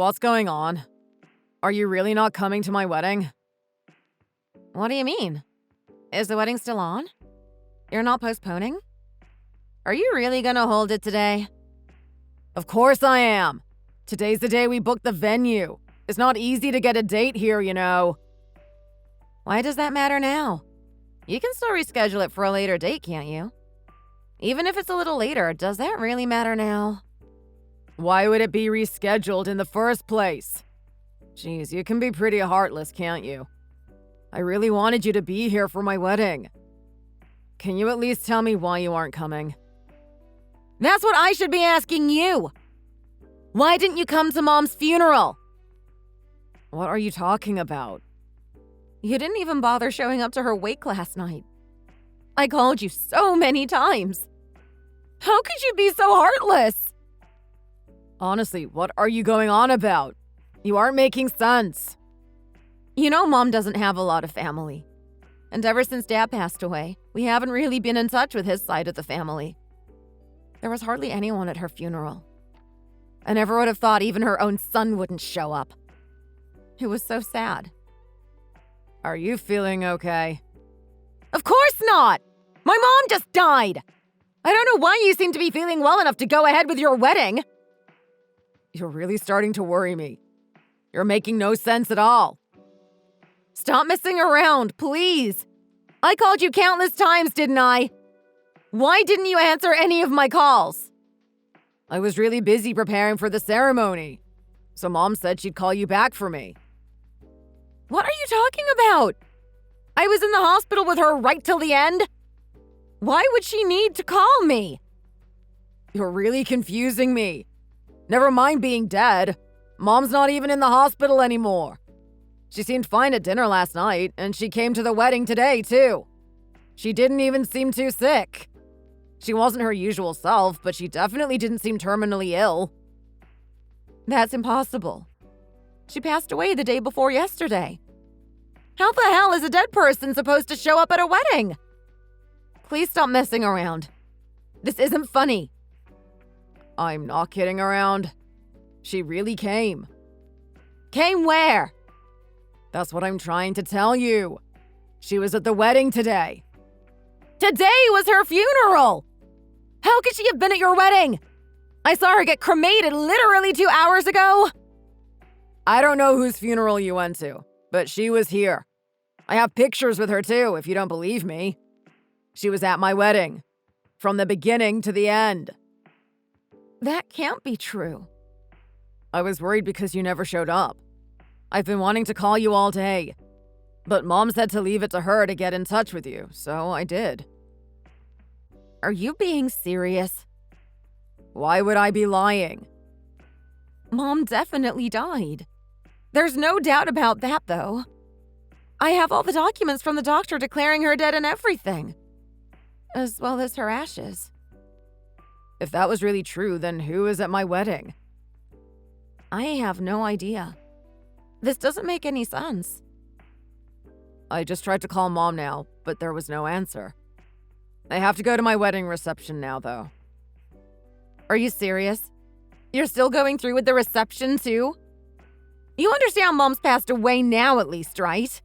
What's going on? Are you really not coming to my wedding? What do you mean? Is the wedding still on? You're not postponing? Are you really gonna hold it today? Of course I am. Today's the day we booked the venue. It's not easy to get a date here, you know. Why does that matter now? You can still reschedule it for a later date, can't you? Even if it's a little later, does that really matter now? Why would it be rescheduled in the first place? Jeez, you can be pretty heartless, can't you? I really wanted you to be here for my wedding. Can you at least tell me why you aren't coming? That's what I should be asking you! Why didn't you come to Mom's funeral? What are you talking about? You didn't even bother showing up to her wake last night. I called you so many times. How could you be so heartless? Honestly, what are you going on about? You aren't making sense. You know Mom doesn't have a lot of family. And ever since Dad passed away, we haven't really been in touch with his side of the family. There was hardly anyone at her funeral. I never would have thought even her own son wouldn't show up. It was so sad. Are you feeling okay? Of course not! My mom just died! I don't know why you seem to be feeling well enough to go ahead with your wedding. You're really starting to worry me. You're making no sense at all. Stop messing around, please. I called you countless times, didn't I? Why didn't you answer any of my calls? I was really busy preparing for the ceremony, so Mom said she'd call you back for me. What are you talking about? I was in the hospital with her right till the end. Why would she need to call me? You're really confusing me. Never mind being dead. Mom's not even in the hospital anymore. She seemed fine at dinner last night, and she came to the wedding today, too. She didn't even seem too sick. She wasn't her usual self, but she definitely didn't seem terminally ill. That's impossible. She passed away the day before yesterday. How the hell is a dead person supposed to show up at a wedding? Please stop messing around. This isn't funny. I'm not kidding around. She really came. Came where? That's what I'm trying to tell you. She was at the wedding today. Today was her funeral! How could she have been at your wedding? I saw her get cremated literally 2 hours ago. I don't know whose funeral you went to, but she was here. I have pictures with her too, if you don't believe me. She was at my wedding, from the beginning to the end. That can't be true. I was worried because you never showed up. I've been wanting to call you all day, but Mom said to leave it to her to get in touch with you, so I did. Are you being serious? Why would I be lying? Mom definitely died. There's no doubt about that, though. I have all the documents from the doctor declaring her dead and everything, as well as her ashes. If that was really true, then who is at my wedding? I have no idea. This doesn't make any sense. I just tried to call Mom now, but there was no answer. I have to go to my wedding reception now, though. Are you serious? You're still going through with the reception, too? You understand Mom's passed away now, at least, right?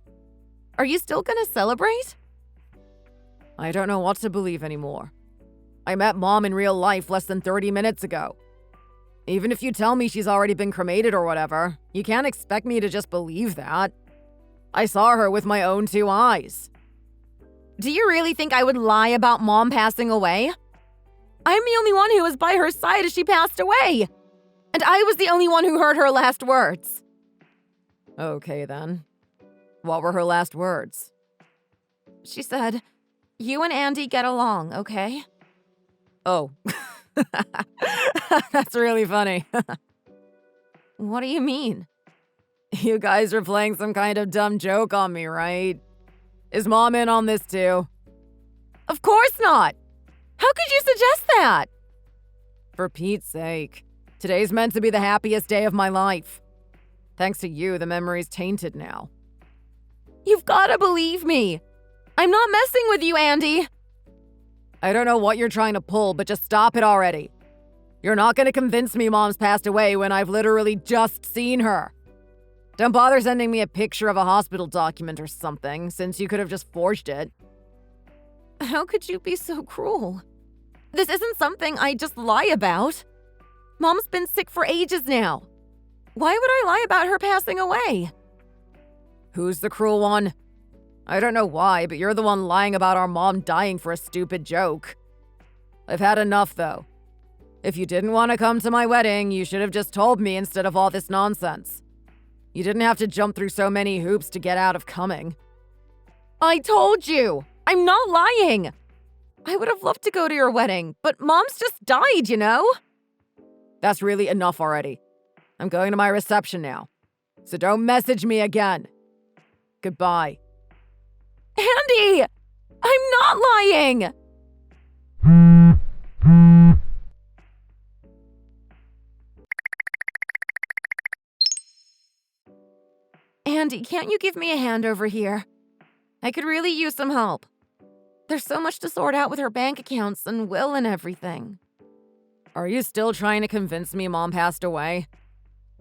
Are you still gonna celebrate? I don't know what to believe anymore. I met Mom in real life less than 30 minutes ago. Even if you tell me she's already been cremated or whatever, you can't expect me to just believe that. I saw her with my own 2 eyes. Do you really think I would lie about Mom passing away? I'm the only one who was by her side as she passed away. And I was the only one who heard her last words. Okay, then. What were her last words? She said, "You and Andy get along, okay?" Oh. That's really funny. What do you mean? You guys are playing some kind of dumb joke on me, right? Is Mom in on this too? Of course not! How could you suggest that? For Pete's sake. Today's meant to be the happiest day of my life. Thanks to you, the memory's tainted now. You've gotta believe me. I'm not messing with you, Andy. I don't know what you're trying to pull, but just stop it already. You're not gonna convince me Mom's passed away when I've literally just seen her. Don't bother sending me a picture of a hospital document or something, since you could have just forged it. How could you be so cruel? This isn't something I just lie about. Mom's been sick for ages now. Why would I lie about her passing away? Who's the cruel one? I don't know why, but you're the one lying about our mom dying for a stupid joke. I've had enough, though. If you didn't want to come to my wedding, you should have just told me instead of all this nonsense. You didn't have to jump through so many hoops to get out of coming. I told you! I'm not lying! I would have loved to go to your wedding, but Mom's just died, you know? That's really enough already. I'm going to my reception now. So don't message me again. Goodbye. Andy! I'm not lying! Andy, can't you give me a hand over here? I could really use some help. There's so much to sort out with her bank accounts and will and everything. Are you still trying to convince me Mom passed away?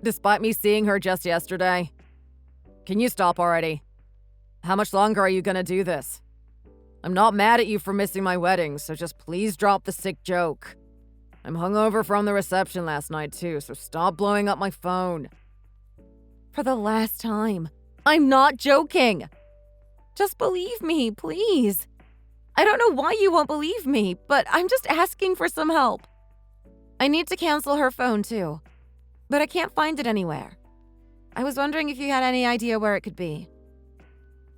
Despite me seeing her just yesterday? Can you stop already? How much longer are you gonna do this? I'm not mad at you for missing my wedding, so just please drop the sick joke. I'm hungover from the reception last night too, so stop blowing up my phone. For the last time, I'm not joking. Just believe me, please. I don't know why you won't believe me, but I'm just asking for some help. I need to cancel her phone too, but I can't find it anywhere. I was wondering if you had any idea where it could be.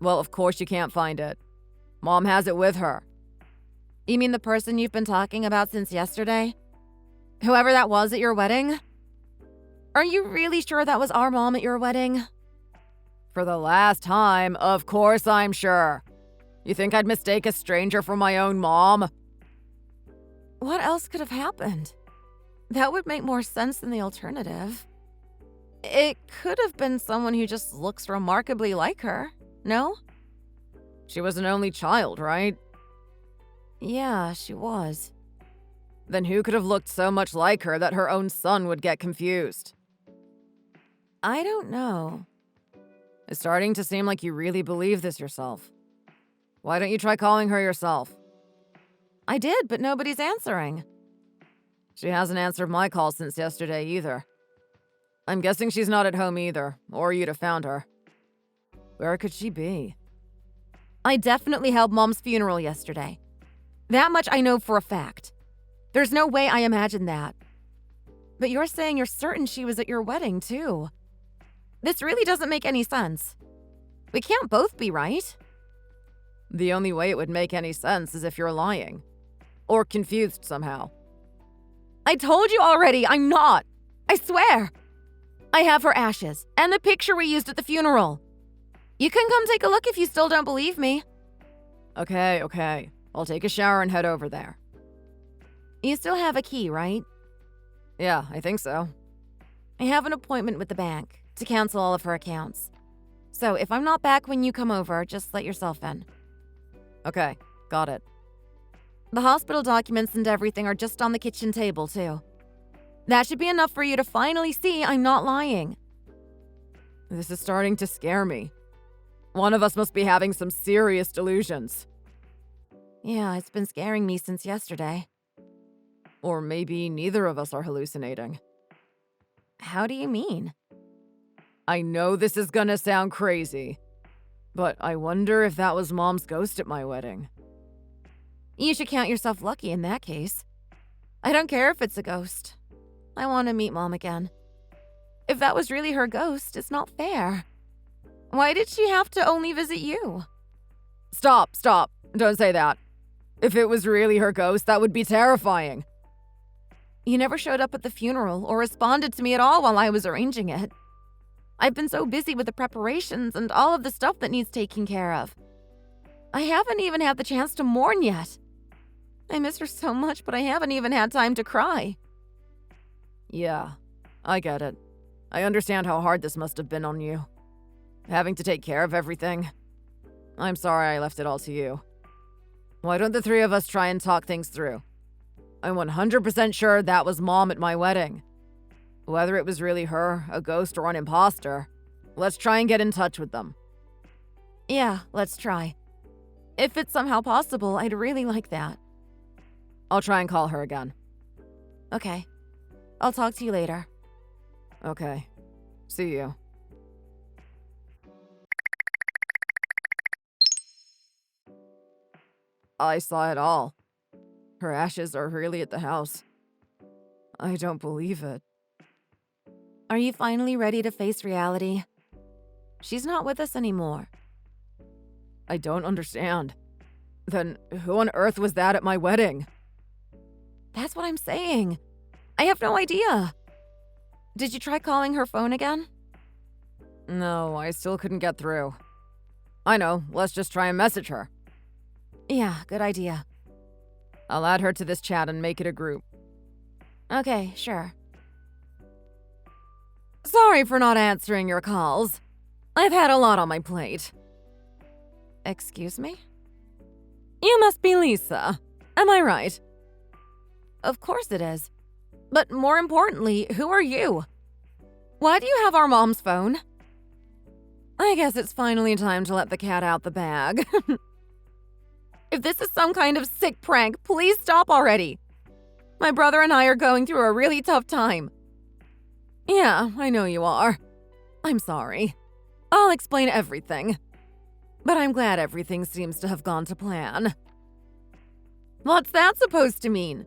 Well, of course you can't find it. Mom has it with her. You mean the person you've been talking about since yesterday? Whoever that was at your wedding? Are you really sure that was our mom at your wedding? For the last time, of course I'm sure. You think I'd mistake a stranger for my own mom? What else could have happened? That would make more sense than the alternative. It could have been someone who just looks remarkably like her, no? She was an only child, right? Yeah, she was. Then who could have looked so much like her that her own son would get confused? I don't know. It's starting to seem like you really believe this yourself. Why don't you try calling her yourself? I did, but nobody's answering. She hasn't answered my call since yesterday either. I'm guessing she's not at home either, or you'd have found her. Where could she be? I definitely held Mom's funeral yesterday. That much I know for a fact. There's no way I imagined that. But you're saying you're certain she was at your wedding, too. This really doesn't make any sense. We can't both be right. The only way it would make any sense is if you're lying. Or confused somehow. I told you already, I'm not. I swear. I have her ashes, and the picture we used at the funeral. You can come take a look if you still don't believe me. Okay. I'll take a shower and head over there. You still have a key, right? Yeah, I think so. I have an appointment with the bank to cancel all of her accounts. So if I'm not back when you come over, just let yourself in. Okay, got it. The hospital documents and everything are just on the kitchen table, too. That should be enough for you to finally see I'm not lying. This is starting to scare me. One of us must be having some serious delusions. Yeah, it's been scaring me since yesterday. Or maybe neither of us are hallucinating. How do you mean? I know this is gonna sound crazy, but I wonder if that was Mom's ghost at my wedding. You should count yourself lucky in that case. I don't care if it's a ghost. I want to meet Mom again. If that was really her ghost, it's not fair. Why did she have to only visit you? Stop. Don't say that. If it was really her ghost, that would be terrifying. You never showed up at the funeral or responded to me at all while I was arranging it. I've been so busy with the preparations and all of the stuff that needs taking care of. I haven't even had the chance to mourn yet. I miss her so much, but I haven't even had time to cry. Yeah, I get it. I understand how hard this must have been on you. Having to take care of everything. I'm sorry I left it all to you. Why don't the three of us try and talk things through? I'm 100% sure that was Mom at my wedding. Whether it was really her, a ghost, or an imposter, let's try and get in touch with them. Yeah, let's try. If it's somehow possible, I'd really like that. I'll try and call her again. Okay. I'll talk to you later. Okay. See you. I saw it all. Her ashes are really at the house. I don't believe it. Are you finally ready to face reality? She's not with us anymore. I don't understand. Then who on earth was that at my wedding? That's what I'm saying. I have no idea. Did you try calling her phone again? No, I still couldn't get through. I know, let's just try and message her. Yeah, good idea. I'll add her to this chat and make it a group. Okay, sure. Sorry for not answering your calls. I've had a lot on my plate. Excuse me? You must be Lisa. Am I right? Of course it is. But more importantly, who are you? Why do you have our mom's phone? I guess it's finally time to let the cat out the bag. If this is some kind of sick prank, please stop already. My brother and I are going through a really tough time. Yeah, I know you are. I'm sorry. I'll explain everything. But I'm glad everything seems to have gone to plan. What's that supposed to mean?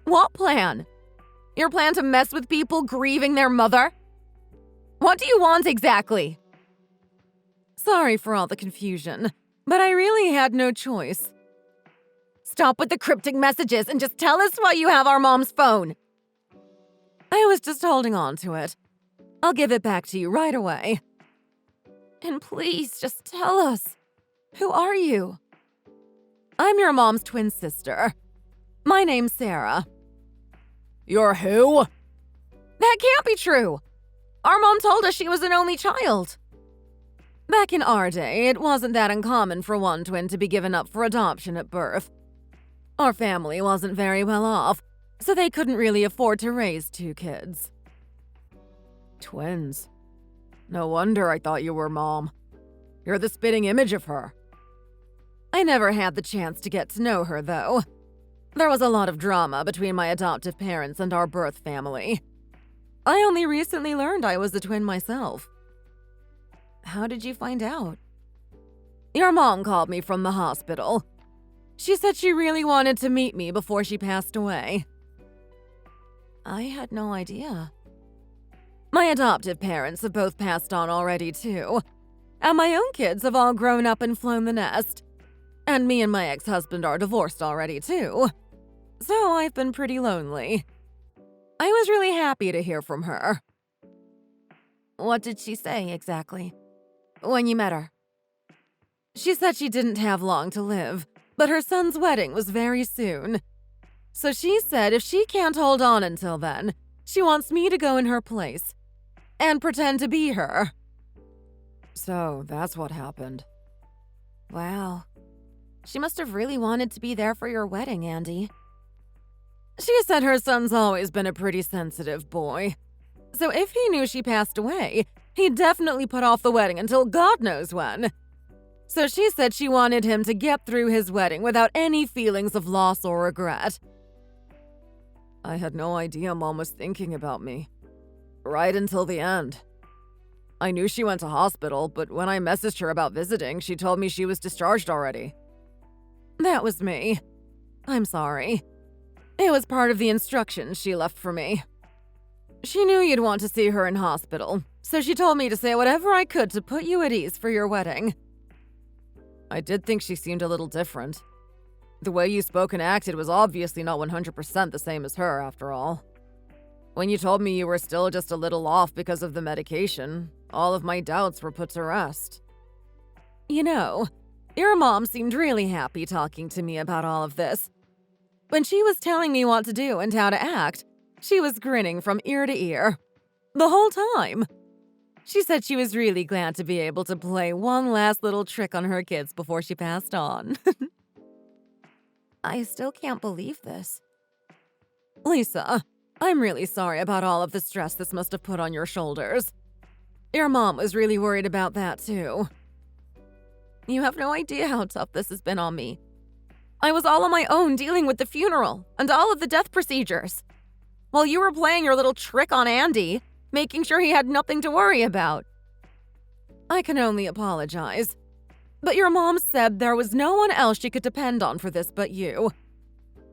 What plan? Your plan to mess with people grieving their mother? What do you want exactly? Sorry for all the confusion, but I really had no choice. Stop with the cryptic messages and just tell us why you have our mom's phone. I was just holding on to it. I'll give it back to you right away. And please, just tell us. Who are you? I'm your mom's twin sister. My name's Sarah. You're who? That can't be true. Our mom told us she was an only child. Back in our day, it wasn't that uncommon for one twin to be given up for adoption at birth. Our family wasn't very well off, so they couldn't really afford to raise two kids. Twins. No wonder I thought you were Mom. You're the spitting image of her. I never had the chance to get to know her, though. There was a lot of drama between my adoptive parents and our birth family. I only recently learned I was a twin myself. How did you find out? Your mom called me from the hospital. She said she really wanted to meet me before she passed away. I had no idea. My adoptive parents have both passed on already, too. And my own kids have all grown up and flown the nest. And me and my ex-husband are divorced already, too. So I've been pretty lonely. I was really happy to hear from her. What did she say exactly? When you met her? She said she didn't have long to live, but her son's wedding was very soon. So she said if she can't hold on until then, she wants me to go in her place and pretend to be her. So that's what happened. Wow. She must have really wanted to be there for your wedding, Andy. She said her son's always been a pretty sensitive boy. So if he knew she passed away, he'd definitely put off the wedding until God knows when. So she said she wanted him to get through his wedding without any feelings of loss or regret. I had no idea Mom was thinking about me. Right until the end. I knew she went to hospital, but when I messaged her about visiting, she told me she was discharged already. That was me. I'm sorry. It was part of the instructions she left for me. She knew you'd want to see her in hospital, so she told me to say whatever I could to put you at ease for your wedding. I did think she seemed a little different. The way you spoke and acted was obviously not 100% the same as her, after all. When you told me you were still just a little off because of the medication, all of my doubts were put to rest. You know, your mom seemed really happy talking to me about all of this. When she was telling me what to do and how to act, she was grinning from ear to ear. The whole time. She said she was really glad to be able to play one last little trick on her kids before she passed on. I still can't believe this. Lisa, I'm really sorry about all of the stress this must have put on your shoulders. Your mom was really worried about that too. You have no idea how tough this has been on me. I was all on my own dealing with the funeral and all of the death procedures, while you were playing your little trick on Andy, making sure he had nothing to worry about. I can only apologize, but your mom said there was no one else she could depend on for this but you.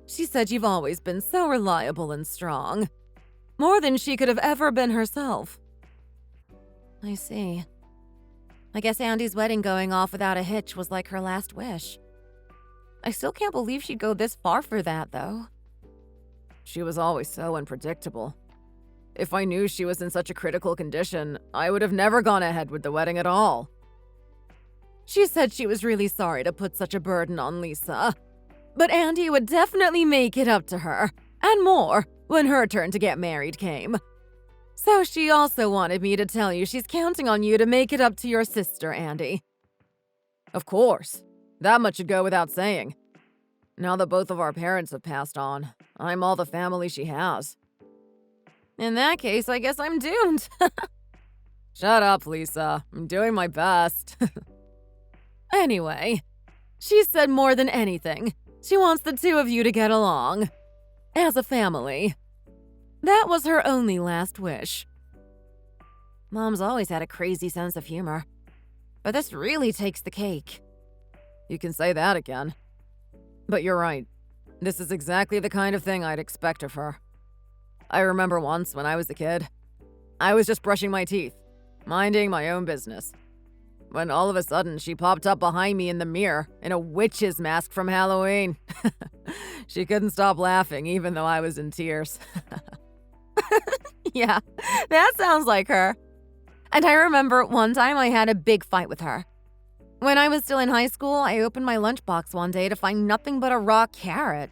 She said you've always been so reliable and strong, more than she could have ever been herself. I see. I guess Andy's wedding going off without a hitch was like her last wish. I still can't believe she'd go this far for that, though. She was always so unpredictable. If I knew she was in such a critical condition, I would have never gone ahead with the wedding at all. She said she was really sorry to put such a burden on Lisa, but Andy would definitely make it up to her, and more, when her turn to get married came. So she also wanted me to tell you she's counting on you to make it up to your sister, Andy. Of course. That much should go without saying. Now that both of our parents have passed on, I'm all the family she has. In that case, I guess I'm doomed. Shut up, Lisa. I'm doing my best. Anyway, she said more than anything, she wants the two of you to get along. As a family. That was her only last wish. Mom's always had a crazy sense of humor, but this really takes the cake. You can say that again. But you're right. This is exactly the kind of thing I'd expect of her. I remember once when I was a kid, I was just brushing my teeth, minding my own business, when all of a sudden she popped up behind me in the mirror in a witch's mask from Halloween. She couldn't stop laughing even though I was in tears. Yeah, that sounds like her. And I remember one time I had a big fight with her. When I was still in high school, I opened my lunchbox one day to find nothing but a raw carrot.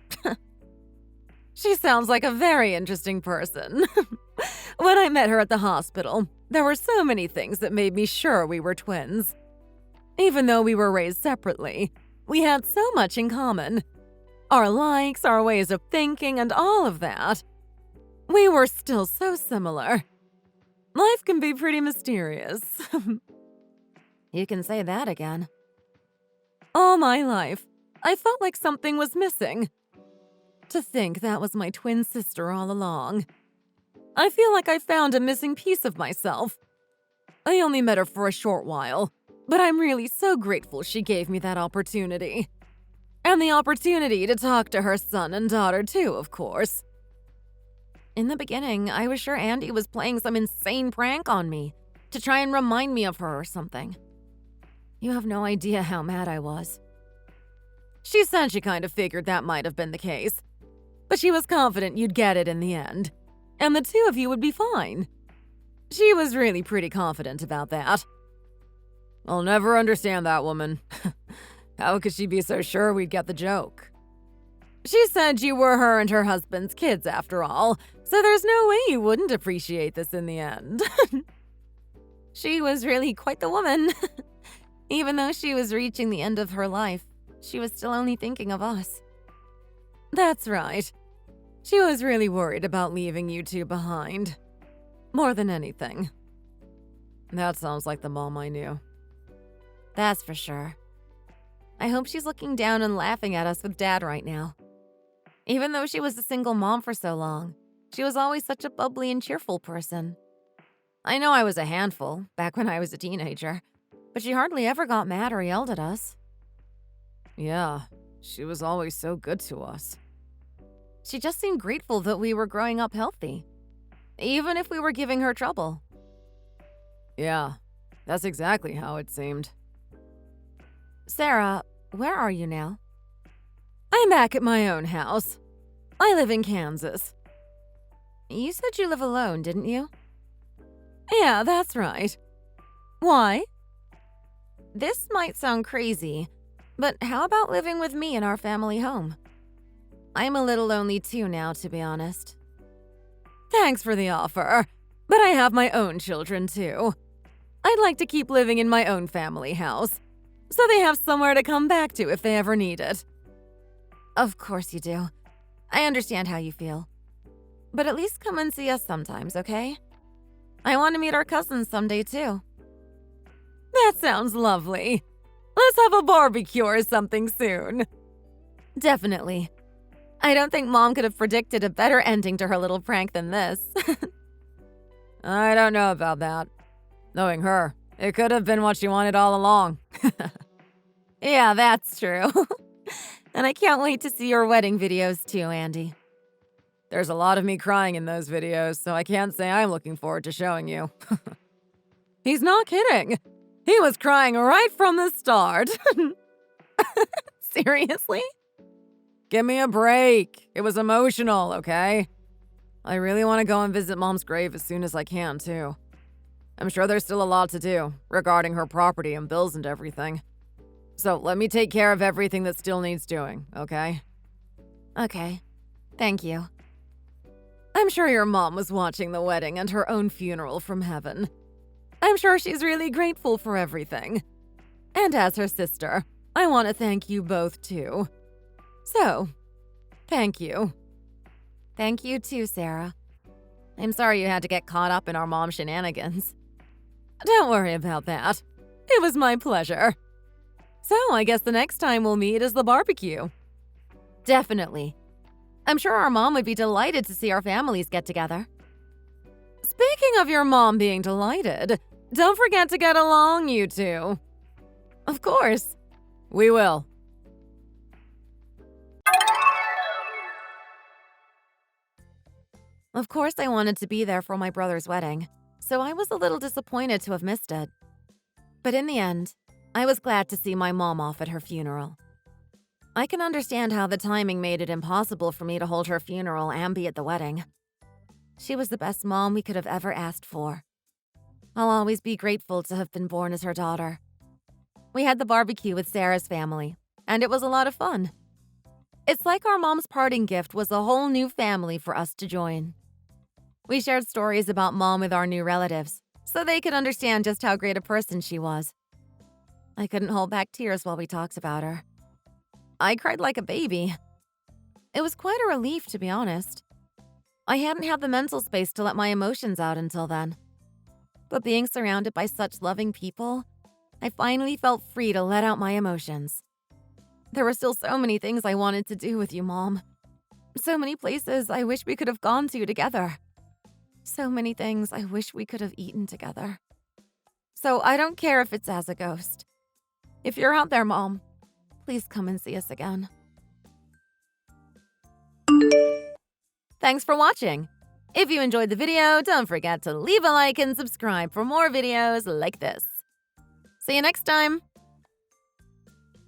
She sounds like a very interesting person. When I met her at the hospital, there were so many things that made me sure we were twins. Even though we were raised separately, we had so much in common. Our likes, our ways of thinking, and all of that. We were still so similar. Life can be pretty mysterious. You can say that again. All my life, I felt like something was missing. To think that was my twin sister all along. I feel like I found a missing piece of myself. I only met her for a short while, but I'm really so grateful she gave me that opportunity. And the opportunity to talk to her son and daughter too, of course. In the beginning, I was sure Andy was playing some insane prank on me to try and remind me of her or something. You have no idea how mad I was. She said she kind of figured that might have been the case, but she was confident you'd get it in the end, and the two of you would be fine. She was really pretty confident about that. I'll never understand that woman. How could she be so sure we'd get the joke? She said you were her and her husband's kids after all, so there's no way you wouldn't appreciate this in the end. She was really quite the woman. Even though she was reaching the end of her life, she was still only thinking of us. That's right. She was really worried about leaving you two behind. More than anything. That sounds like the mom I knew. That's for sure. I hope she's looking down and laughing at us with Dad right now. Even though she was a single mom for so long, she was always such a bubbly and cheerful person. I know I was a handful back when I was a teenager, but she hardly ever got mad or yelled at us. Yeah, she was always so good to us. She just seemed grateful that we were growing up healthy, even if we were giving her trouble. Yeah, that's exactly how it seemed. Sarah, where are you now? I'm back at my own house. I live in Kansas. You said you live alone, didn't you? Yeah, that's right. Why? This might sound crazy, but how about living with me in our family home? I'm a little lonely too now, to be honest. Thanks for the offer, but I have my own children too. I'd like to keep living in my own family house, so they have somewhere to come back to if they ever need it. Of course you do. I understand how you feel. But at least come and see us sometimes, okay? I want to meet our cousins someday, too. That sounds lovely. Let's have a barbecue or something soon. Definitely. I don't think Mom could have predicted a better ending to her little prank than this. I don't know about that. Knowing her, it could have been what she wanted all along. Yeah, that's true. And I can't wait to see your wedding videos too, Andy. There's a lot of me crying in those videos, so I can't say I'm looking forward to showing you. He's not kidding. He was crying right from the start. Seriously? Give me a break. It was emotional, okay? I really want to go and visit Mom's grave as soon as I can, too. I'm sure there's still a lot to do regarding her property and bills and everything. So let me take care of everything that still needs doing, okay? Okay. Thank you. I'm sure your mom was watching the wedding and her own funeral from heaven. I'm sure she's really grateful for everything. And as her sister, I want to thank you both, too. So, thank you. Thank you too, Sarah. I'm sorry you had to get caught up in our mom shenanigans. Don't worry about that. It was my pleasure. So, I guess the next time we'll meet is the barbecue. Definitely. I'm sure our mom would be delighted to see our families get together. Speaking of your mom being delighted, don't forget to get along, you two. Of course. We will. Of course, I wanted to be there for my brother's wedding, so I was a little disappointed to have missed it. But in the end, I was glad to see my mom off at her funeral. I can understand how the timing made it impossible for me to hold her funeral and be at the wedding. She was the best mom we could have ever asked for. I'll always be grateful to have been born as her daughter. We had the barbecue with Sarah's family, and it was a lot of fun. It's like our mom's parting gift was a whole new family for us to join. We shared stories about Mom with our new relatives, so they could understand just how great a person she was. I couldn't hold back tears while we talked about her. I cried like a baby. It was quite a relief, to be honest. I hadn't had the mental space to let my emotions out until then. But being surrounded by such loving people, I finally felt free to let out my emotions. There were still so many things I wanted to do with you, Mom. So many places I wish we could have gone to together. So many things I wish we could have eaten together. So I don't care if it's as a ghost. If you're out there, Mom, please come and see us again. Thanks for watching. If you enjoyed the video, don't forget to leave a like and subscribe for more videos like this. See you next time.